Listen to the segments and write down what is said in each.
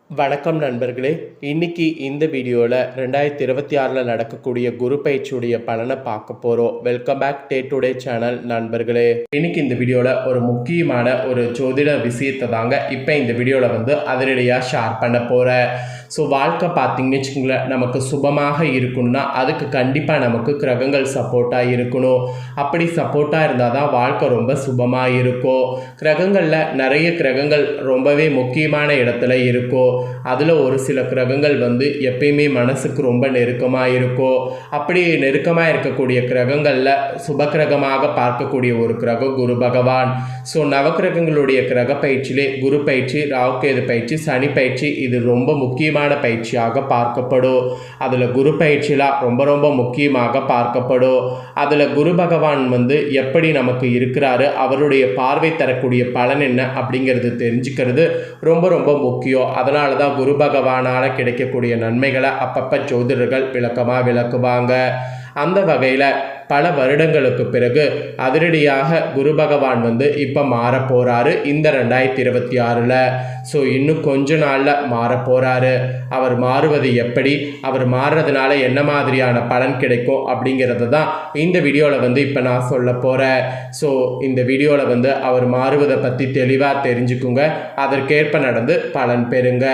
வணக்கம் நண்பர்களே. இன்னைக்கு இந்த வீடியோவில் 2026 நடக்கக்கூடிய குரு பயிற்சியுடைய பலனை பார்க்க போகிறோம். வெல்கம் பேக் டுடே சேனல் நண்பர்களே. இன்னைக்கு இந்த வீடியோவில் ஒரு முக்கியமான ஒரு ஜோதிட விஷயத்தை தாங்க இப்போ இந்த வீடியோவில் அதிரடியாக ஷேர் பண்ண போகிறேன். ஸோ வாழ்க்கை பார்த்தீங்கன்னு வச்சுக்கோங்களேன், நமக்கு சுபமாக இருக்கணும்னா அதுக்கு கண்டிப்பாக நமக்கு கிரகங்கள் சப்போர்ட்டாக இருக்கணும். அப்படி சப்போர்ட்டாக இருந்தால் தான் வாழ்க்கை ரொம்ப சுபமாக இருக்கும். கிரகங்களில் நிறைய கிரகங்கள் ரொம்பவே முக்கியமான இடத்துல இருக்கும். அதில் ஒரு சில கிரகங்கள் எப்பயுமே மனசுக்கு ரொம்ப நெருக்கமாக இருக்கும். அப்படி நெருக்கமாக இருக்கக்கூடிய கிரகங்களில் சுபக்கிரகமாக பார்க்கக்கூடிய ஒரு கிரகம் குரு பகவான். ஸோ நவக்கிரகங்களுடைய கிரக பயிற்சியிலே குரு பயிற்சி, ராகுகேது பயிற்சி, சனி பயிற்சி இது ரொம்ப முக்கியமான பயிற்சியாக பார்க்கப்படும். அதில் குரு பயிற்சிலாம் ரொம்ப ரொம்ப முக்கியமாக பார்க்கப்படும். அதில் குரு பகவான் எப்படி நமக்கு இருக்கிறாரு, அவருடைய பார்வை தரக்கூடிய பலன் என்ன அப்படிங்கிறது தெரிஞ்சுக்கிறது ரொம்ப ரொம்ப முக்கியம். அதனால தான் குரு பகவானால் கிடைக்கக்கூடிய நன்மைகளை அப்பப்போ ஜோதிடர்கள் விளக்கமாக விளக்குவாங்க. அந்த வகையில் பல வருடங்களுக்கு பிறகு அதிரடியாக குரு பகவான் இப்போ மாற போகிறாரு இந்த 2026. ஸோ இன்னும் கொஞ்ச நாளில் மாற போகிறாரு. அவர் மாறுவது எப்படி, அவர் மாறுறதுனால என்ன மாதிரியான பலன் கிடைக்கும் அப்படிங்கிறது தான் இந்த வீடியோவில் இப்போ நான் சொல்ல போகிறேன். ஸோ இந்த வீடியோவில் அவர் மாறுவதை பற்றி தெளிவாக தெரிஞ்சுக்குங்க, அதற்கேற்ப நடந்து பலன் பெறுங்க.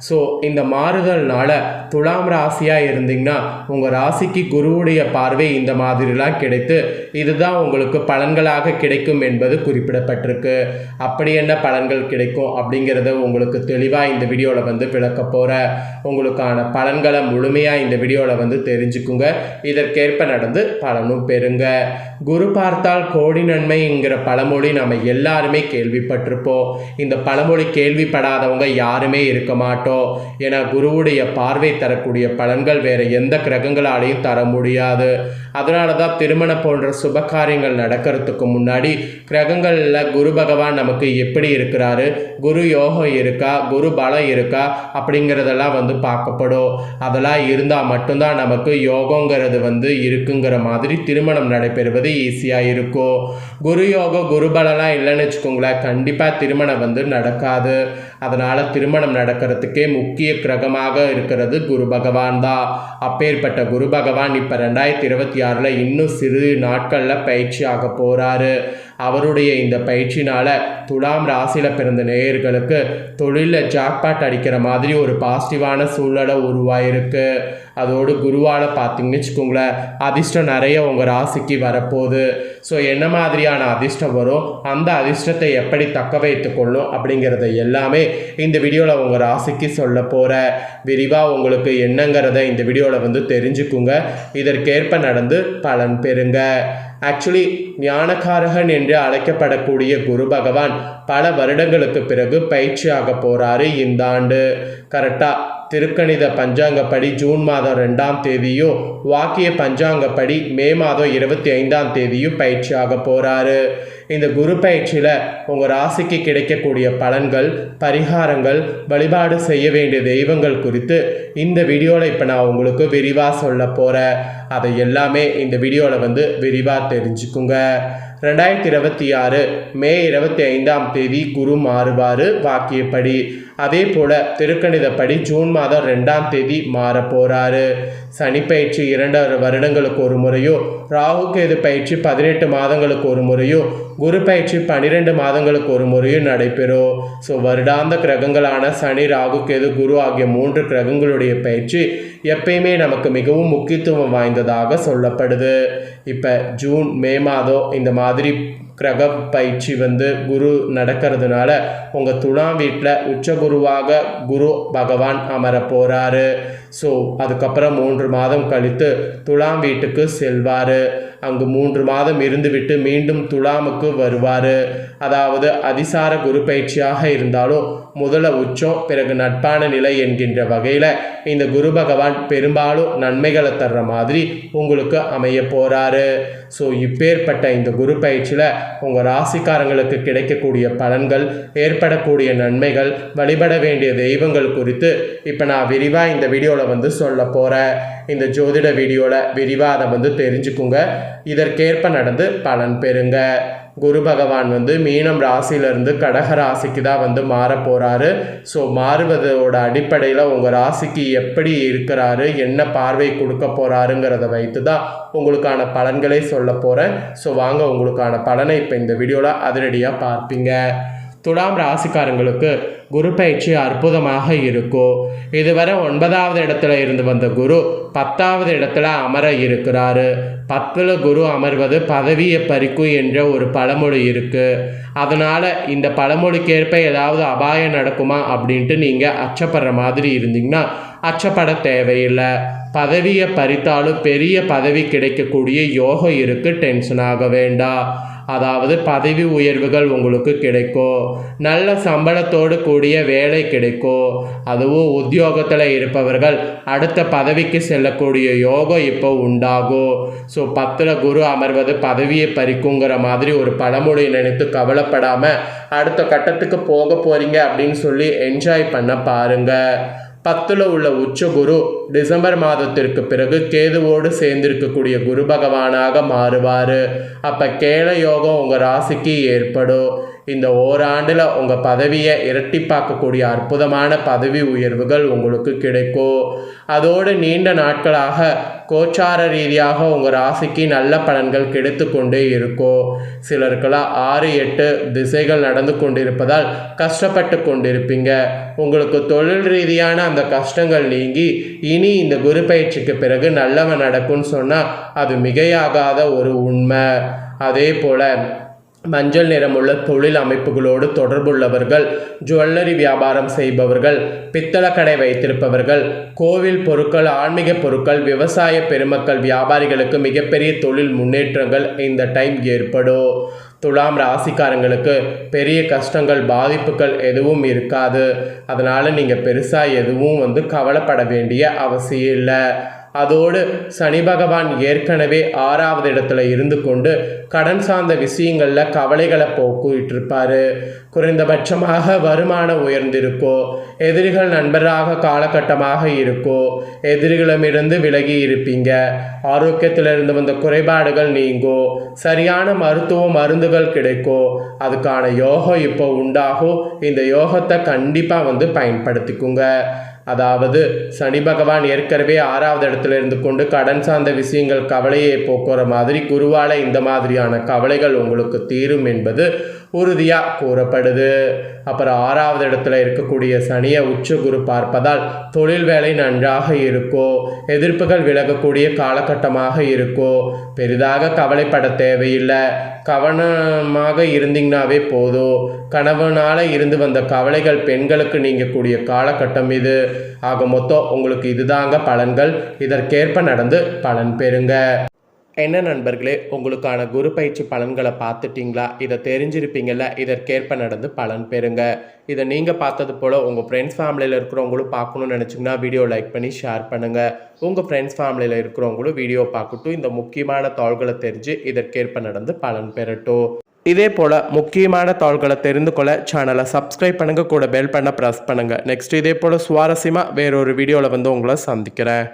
ஸோ இந்த மாறுதல்னால துலாம் ராசியாக இருந்தீங்கன்னா உங்கள் ராசிக்கு குருவுடைய பார்வை இந்த மாதிரிலாம் கிடைத்து இதுதான் உங்களுக்கு பலன்களாக கிடைக்கும் என்பது குறிப்பிடப்பட்டிருக்கு. அப்படி என்ன பலன்கள் கிடைக்கும் அப்படிங்கிறத உங்களுக்கு தெளிவாக இந்த வீடியோவில் விளக்க போகிறேன். உங்களுக்கான பலன்களை முழுமையாக இந்த வீடியோவில் தெரிஞ்சுக்குங்க, இதற்கேற்ப நடந்து பலனும் பெறுங்க. குரு பார்த்தால் கோடி நன்மைங்கிற பழமொழி நம்ம எல்லாருமே கேள்விப்பட்டிருப்போம். இந்த பழமொழி கேள்விப்படாதவங்க யாருமே இருக்க மாட்டோம். ஏன்னா குருவுடைய பார்வை தரக்கூடிய பலன்கள் வேற எந்த கிரகங்களாலையும் தர முடியாது. அதனால தான் திருமணம் போன்ற சுபகாரியங்கள் நடக்கிறதுக்கு முன்னாடி கிரகங்களில் குரு பகவான் நமக்கு எப்படி இருக்கிறாரு, குரு யோகம் இருக்கா, குரு பலம் இருக்கா அப்படிங்கிறதெல்லாம் பார்க்கப்படும். அதெல்லாம் இருந்தால் மட்டும்தான் நமக்கு யோகங்கிறது இருக்குங்கிற மாதிரி திருமணம் நடைபெறுவது ஈஸியாக இருக்கும். குரு யோகம் குரு பலம்லாம் இல்லைன்னு வச்சுக்கோங்களேன், கண்டிப்பாக திருமணம் நடக்காது. அதனால் திருமணம் நடக்கிறதுக்கே முக்கிய கிரகமாக இருக்கிறது குரு பகவான் தான். அப்பேற்பட்ட குரு பகவான் இப்போ 2026 இன்னும் சிறு நாட்களில் பயிற்சி ஆக போகிறாரு. அவருடைய இந்த பயிற்சினால் துலாம் ராசியில் பிறந்த நேயர்களுக்கு தொழிலில் ஜாக்பாட் அடிக்கிற மாதிரி ஒரு பாசிட்டிவான சூழ்நிலை உருவாயிருக்கு. அதோடு குருவால் பார்த்தீங்கன்னு வச்சுக்கோங்களேன், அதிர்ஷ்டம் நிறைய உங்கள் ராசிக்கு வரப்போகுது. ஸோ என்ன மாதிரியான அதிர்ஷ்டம் வரும், அந்த அதிர்ஷ்டத்தை எப்படி தக்க வைத்து கொள்ளும் அப்படிங்கிறத எல்லாமே இந்த வீடியோவில் உங்கள் ராசிக்கு சொல்ல போகிற விரிவாக உங்களுக்கு என்னங்கிறத இந்த வீடியோவில் தெரிஞ்சுக்குங்க, இதற்கேற்ப நடந்து பலன் பெறுங்க. ஆக்சுவலி ஞானகாரகன் என்று அழைக்கப்படக்கூடிய குரு பகவான் பல வருடங்களுக்கு பிறகு பயிற்சியாக போகிறாரு இந்த ஆண்டு. கரெக்டாக திருக்கணித பஞ்சாங்கப்படி ஜூன் மாதம் 2ஆம் தேதியும் வாக்கிய பஞ்சாங்கப்படி மே மாதம் 25ஆம் தேதியும் பயிற்சியாக போகிறாரு. இந்த குரு பயிற்சியில் உங்கள் ராசிக்கு கிடைக்கக்கூடிய பலன்கள், பரிகாரங்கள், வழிபாடு செய்ய வேண்டிய தெய்வங்கள் குறித்து இந்த வீடியோவில் இப்போ நான் உங்களுக்கு விரிவாக சொல்ல போகிறேன். அதை எல்லாமே இந்த வீடியோவில் விரிவாக தெரிஞ்சுக்குங்க. 2026 மே 25ஆம் தேதி குரு மாறுவார் வாக்கியப்படி. அதே போல் திருக்கணிதப்படி ஜூன் மாதம் 2ஆம் தேதி மாற போகிறாரு. சனி பயிற்சி 2 வருடங்களுக்கு ஒரு முறையோ, ராகுகேது பயிற்சி 18 மாதங்களுக்கு ஒரு முறையோ, குரு பயிற்சி 12 மாதங்களுக்கு ஒரு முறையும் நடைபெறும். ஸோ வருடாந்த கிரகங்களான சனி, ராகுகேது, குரு ஆகிய 3 கிரகங்களுடைய பயிற்சி எப்பயுமே நமக்கு மிகவும் முக்கியத்துவம் வாய்ந்ததாக சொல்லப்படுது. இப்போ ஜூன் மே மாதம் இந்த மாதிரி கிரக பயிற்சி குரு நடக்கிறதுனால உங்கள் துலாம் வீட்டில் உச்சகுருவாக குரு பகவான் அமர போகிறாரு. ஸோ அதுக்கப்புறம் 3 மாதம் கழித்து துலாம் வீட்டுக்கு செல்வார். அங்கு 3 மாதம் இருந்துவிட்டு மீண்டும் துலாமுக்கு வருவார். அதாவது அதிசார குரு பயிற்சியாக இருந்தாலும் முதல்ல உச்சம், பிறகு நட்பான நிலை என்கின்ற வகையில் இந்த குரு பகவான் பெரும்பாலும் நன்மைகளை தர்ற மாதிரி உங்களுக்கு அமைய போகிறாரு. ஸோ இப்பேற்பட்ட இந்த குரு பயிற்சியில் உங்கள் ராசிக்காரங்களுக்கு கிடைக்கக்கூடிய பலன்கள், ஏற்படக்கூடிய நன்மைகள், வழிபட வேண்டிய தெய்வங்கள் குறித்து இப்போ நான் விரிவாக இந்த வீடியோவில் சொல்ல போகிறேன். இந்த ஜோதிட வீடியோவில் விரிவாக அதை தெரிஞ்சுக்குங்க, இதற்கேற்ப நடந்து பலன் பெறுங்க. குரு பகவான் மீனம் ராசியிலிருந்து கடக ராசிக்கு தான் மாற போகிறாரு. ஸோ மாறுவதோட அடிப்படையில் உங்கள் ராசிக்கு எப்படி இருக்கிறாரு, என்ன பார்வை கொடுக்க போகிறாருங்கிறத வைத்து தான் உங்களுக்கான பலன்களை சொல்ல போகிறேன். ஸோ வாங்க உங்களுக்கான பலனை இப்போ இந்த வீடியோவில் அதிரடியாக பார்ப்பீங்க. துலாம் ராசிக்காரங்களுக்கு குரு பயிற்சி அற்புதமாக இருக்கும். இதுவரை 9வது இடத்துல இருந்து வந்த குரு 10வது இடத்துல அமர இருக்கிறாரு. 10ல் குரு அமர்வது பதவியை பறிக்கும் என்ற ஒரு பழமொழி இருக்குது. அதனால் இந்த பழமொழிக்கேற்ப ஏதாவது அபாயம் நடக்குமா அப்படின்ட்டு நீங்கள் அச்சப்படுற மாதிரி இருந்தீங்கன்னா அச்சப்பட தேவையில்லை. பதவியை பறித்தாலும் பெரிய பதவி கிடைக்கக்கூடிய யோகம் இருக்குது, டென்ஷன் ஆக வேண்டாம். அதாவது பதவி உயர்வுகள் உங்களுக்கு கிடைக்கும், நல்ல சம்பளத்தோடு கூடிய வேலை கிடைக்கும். அதுவும் உத்தியோகத்தில் இருப்பவர்கள் அடுத்த பதவிக்கு செல்லக்கூடிய யோகம் இப்போ உண்டாகும். ஸோ 10ல் குரு அமர்வது பதவியை பறிக்குங்கிற மாதிரி ஒரு பழமொழி நினைத்து கவலைப்படாமல் அடுத்த கட்டத்துக்கு போக போகிறீங்க அப்படின்னு சொல்லி என்ஜாய் பண்ண பாருங்கள். 10ல் உள்ள உச்ச குரு டிசம்பர் மாதத்திற்கு பிறகு கேதுவோடு சேர்ந்திருக்கக்கூடிய குரு பகவானாக மாறுவார். அப்போ கேள யோகம் உங்கள் ராசிக்கு ஏற்படும். இந்த ஓராண்டில் உங்கள் பதவியை இரட்டிப்பாக்கக்கூடிய அற்புதமான பதவி உயர்வுகள் உங்களுக்கு கிடைக்கும். அதோடு நீண்ட நாட்களாக கோச்சார ரீதியாக உங்கள் ராசிக்கு நல்ல பலன்கள் கிடைத்து கொண்டே இருக்கும். சிலருக்கெல்லாம் 6-8 திசைகள் நடந்து கொண்டிருப்பதால் கஷ்டப்பட்டு கொண்டிருப்பீங்க. உங்களுக்கு தொழில் ரீதியான அந்த கஷ்டங்கள் நீங்கி இனி இந்த குரு பயிற்சிக்கு பிறகு நல்லவன் நடக்கும்னு சொன்னால் அது மிகையாகாத ஒரு உண்மை. அதே போல் மஞ்சள் நிறமுள்ள தொழில் அமைப்புகளோடு தொடர்புள்ளவர்கள், ஜுவல்லரி வியாபாரம் செய்பவர்கள், பித்தளை கடை வைத்திருப்பவர்கள், கோவில் பொருட்கள், ஆன்மீக பொருட்கள், விவசாய பெருமக்கள் வியாபாரிகளுக்கு மிகப்பெரிய தொழில் முன்னேற்றங்கள் இந்த டைம் ஏற்படும். துலாம் ராசிக்காரங்களுக்கு பெரிய கஷ்டங்கள் பாதிப்புகள் எதுவும் இருக்காது. அதனால் நீங்கள் பெருசாக எதுவும் கவலைப்பட வேண்டிய அவசியம் இல்லை. அதோடு சனி பகவான் ஏற்கனவே 6வது இடத்துல இருந்து கொண்டு கடன் சார்ந்த விஷயங்களில் கவலைகளை போக்கிட்டு இருப்பார். குறைந்தபட்சமாக வருமானம் உயர்ந்திருக்கோ, எதிரிகள் நண்பராக காலகட்டமாக இருக்கோ, எதிரிகளிடமிருந்து விலகி இருப்பீங்க. ஆரோக்கியத்திலிருந்து வந்த குறைபாடுகள் நீங்கோ, சரியான மருத்துவ மருந்துகள் கிடைக்கும். அதுக்கான யோகம் இப்போ உண்டாகும். இந்த யோகத்தை கண்டிப்பாக பயன்படுத்திக்குங்க. அதாவது சனி பகவான் ஏற்கனவே 6வது இடத்துல இருந்து கொண்டு கடன் சார்ந்த விஷயங்கள் கவலையை போக்குற மாதிரி குருவால் இந்த மாதிரியான கவலைகள் உங்களுக்கு தீரும் என்பது உறுதியாக கூறப்படுது. அப்புறம் 6வது இடத்துல இருக்கக்கூடிய சனியை உச்ச குரு பார்ப்பதால் தொழில் வேலை நன்றாக இருக்கும். எதிர்ப்புகள் விலகக்கூடிய காலகட்டமாக இருக்கும். பெரிதாக கவலைப்பட தேவையில்லை. கவனமாக இருந்தீங்கன்னாவே போதும். கணவனால் இருந்து வந்த கவலைகள் பெண்களுக்கு நீங்கக்கூடிய காலகட்டம் இது. ஆக மொத்தம் உங்களுக்கு இதுதாங்க பலன்கள். இதற்கேற்ப நடந்து பலன் பெறுங்க. என்ன நண்பர்களே, உங்களுக்கான குரு பயிற்சி பலன்களை பார்த்துட்டிங்களா? இதை தெரிஞ்சிருப்பீங்கள்ல. இதற்கேற்ப நடந்து பலன் பெறுங்க. இதை நீங்கள் பார்த்தது போல் உங்கள் ஃப்ரெண்ட்ஸ் ஃபேமிலியில் இருக்கிறவங்களும் பார்க்கணுன்னு நினச்சிங்கன்னா வீடியோ லைக் பண்ணி ஷேர் பண்ணுங்கள். உங்கள் ஃப்ரெண்ட்ஸ் ஃபேமிலியில் இருக்கிறவங்களும் வீடியோ பார்க்கட்டும். இந்த முக்கியமான தகவல்களை தெரிஞ்சு இதற்கேற்ப நடந்து பலன் பெறட்டும். இதே போல் முக்கியமான தகவல்களை தெரிந்து கொள்ள சேனலை சப்ஸ்கிரைப் பண்ணுங்கள், கூட பெல் பண்ண ப்ரெஸ் பண்ணுங்கள். நெக்ஸ்ட் இதே போல் சுவாரஸ்யமாக வேறொரு வீடியோவில் உங்களை சந்திக்கிறேன்.